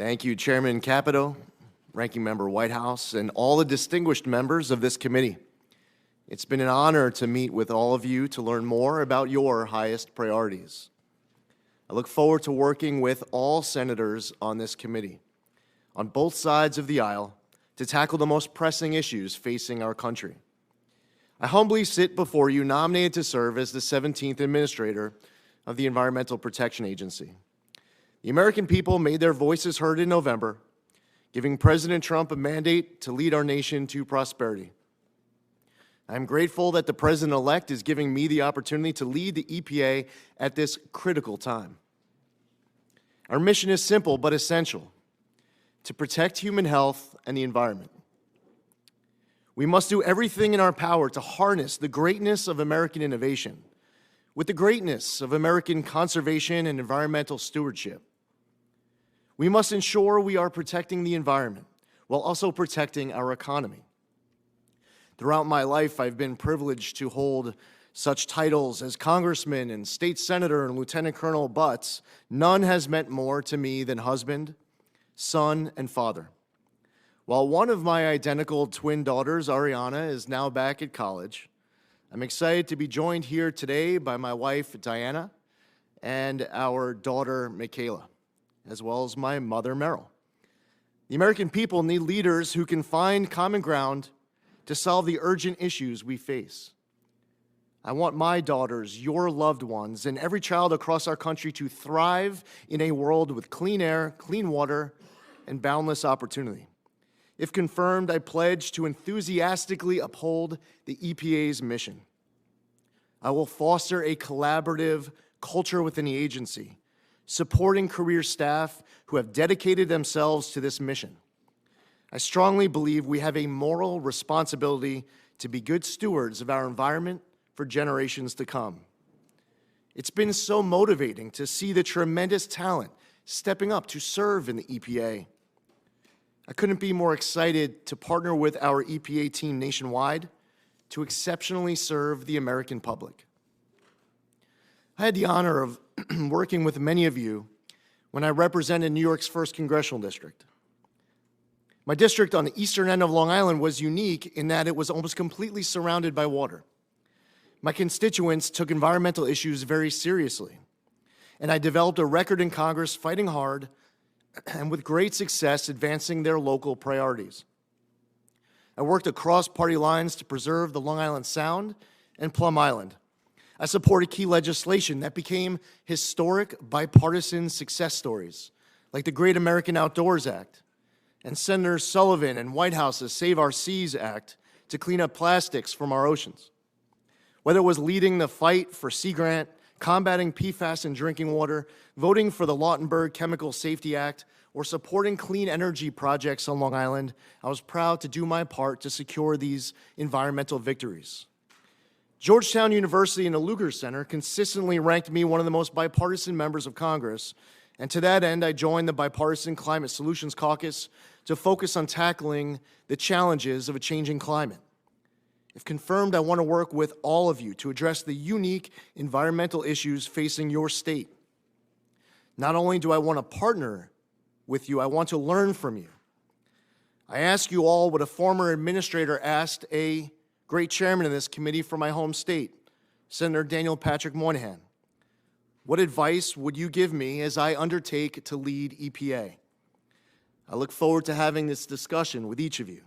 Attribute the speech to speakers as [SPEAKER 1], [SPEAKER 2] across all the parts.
[SPEAKER 1] Thank you, Chairman Capito, Ranking Member Whitehouse, and all the distinguished members of this committee. It's been an honor to meet with all of you to learn more about your highest priorities. I look forward to working with all senators on this committee, on both sides of the aisle, to tackle the most pressing issues facing our country. I humbly sit before you nominated to serve as the 17th Administrator of the Environmental Protection Agency. The American people made their voices heard in November, giving President Trump a mandate to lead our nation to prosperity. I'm grateful that the President-elect is giving me the opportunity to lead the EPA at this critical time. Our mission is simple but essential: to protect human health and the environment. We must do everything in our power to harness the greatness of American innovation with the greatness of American conservation and environmental stewardship. We must ensure we are protecting the environment while also protecting our economy. Throughout my life, I've been privileged to hold such titles as Congressman and State Senator and Lieutenant Colonel, but none has meant more to me than husband, son, and father. While one of my identical twin daughters, Ariana, is now back at college, I'm excited to be joined here today by my wife, Diana, and our daughter, Michaela, as well as my mother, Meryl. The American people need leaders who can find common ground to solve the urgent issues we face. I want my daughters, your loved ones, and every child across our country to thrive in a world with clean air, clean water, and boundless opportunity. If confirmed, I pledge to enthusiastically uphold the EPA's mission. I will foster a collaborative culture within the agency, supporting career staff who have dedicated themselves to this mission. I strongly believe we have a moral responsibility to be good stewards of our environment for generations to come. It's been so motivating to see the tremendous talent stepping up to serve in the EPA. I couldn't be more excited to partner with our EPA team nationwide to exceptionally serve the American public. I had the honor of working with many of you when I represented New York's 1st Congressional District. My district on the eastern end of Long Island was unique in that it was almost completely surrounded by water. My constituents took environmental issues very seriously, and I developed a record in Congress fighting hard and with great success advancing their local priorities. I worked across party lines to preserve the Long Island Sound and Plum Island. I supported key legislation that became historic bipartisan success stories, like the Great American Outdoors Act and Senator Sullivan and Whitehouse's Save Our Seas Act to clean up plastics from our oceans. Whether it was leading the fight for Sea Grant, combating PFAS in drinking water, voting for the Lautenberg Chemical Safety Act, or supporting clean energy projects on Long Island, I was proud to do my part to secure these environmental victories. Georgetown University and the Lugar Center consistently ranked me one of the most bipartisan members of Congress, and to that end, I joined the Bipartisan Climate Solutions Caucus to focus on tackling the challenges of a changing climate. If confirmed, I want to work with all of you to address the unique environmental issues facing your state. Not only do I want to partner with you, I want to learn from you. I ask you all what a former administrator asked a great chairman of this committee from my home state, Senator Daniel Patrick Moynihan. What advice would you give me as I undertake to lead EPA? I look forward to having this discussion with each of you.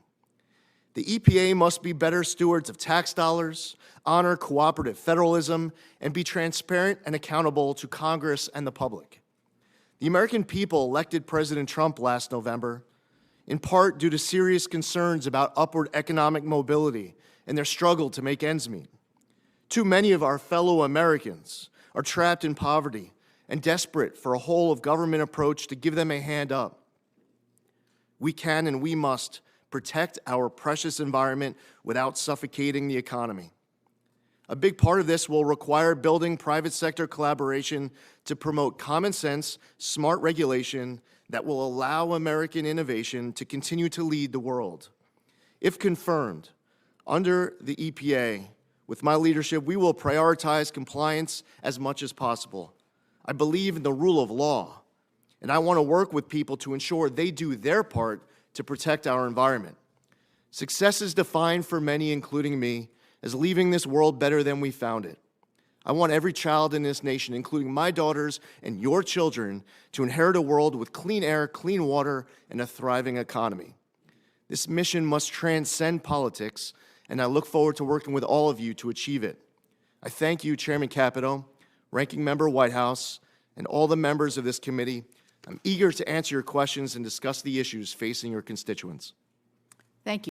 [SPEAKER 1] The EPA must be better stewards of tax dollars, honor cooperative federalism, and be transparent and accountable to Congress and the public. The American people elected President Trump last November, in part due to serious concerns about upward economic mobility and their struggle to make ends meet. Too many of our fellow Americans are trapped in poverty and desperate for a whole-of-government approach to give them a hand up. We can and we must protect our precious environment without suffocating the economy. A big part of this will require building private sector collaboration to promote common sense, smart regulation that will allow American innovation to continue to lead the world. If confirmed, under the EPA, with my leadership, we will prioritize compliance as much as possible. I believe in the rule of law, and I want to work with people to ensure they do their part to protect our environment. Success is defined for many, including me, as leaving this world better than we found it. I want every child in this nation, including my daughters and your children, to inherit a world with clean air, clean water, and a thriving economy. This mission must transcend politics, and I look forward to working with all of you to achieve it. I thank you, Chairman Capito, Ranking Member Whitehouse, and all the members of this committee. I'm eager to answer your questions and discuss the issues facing your constituents.
[SPEAKER 2] Thank you.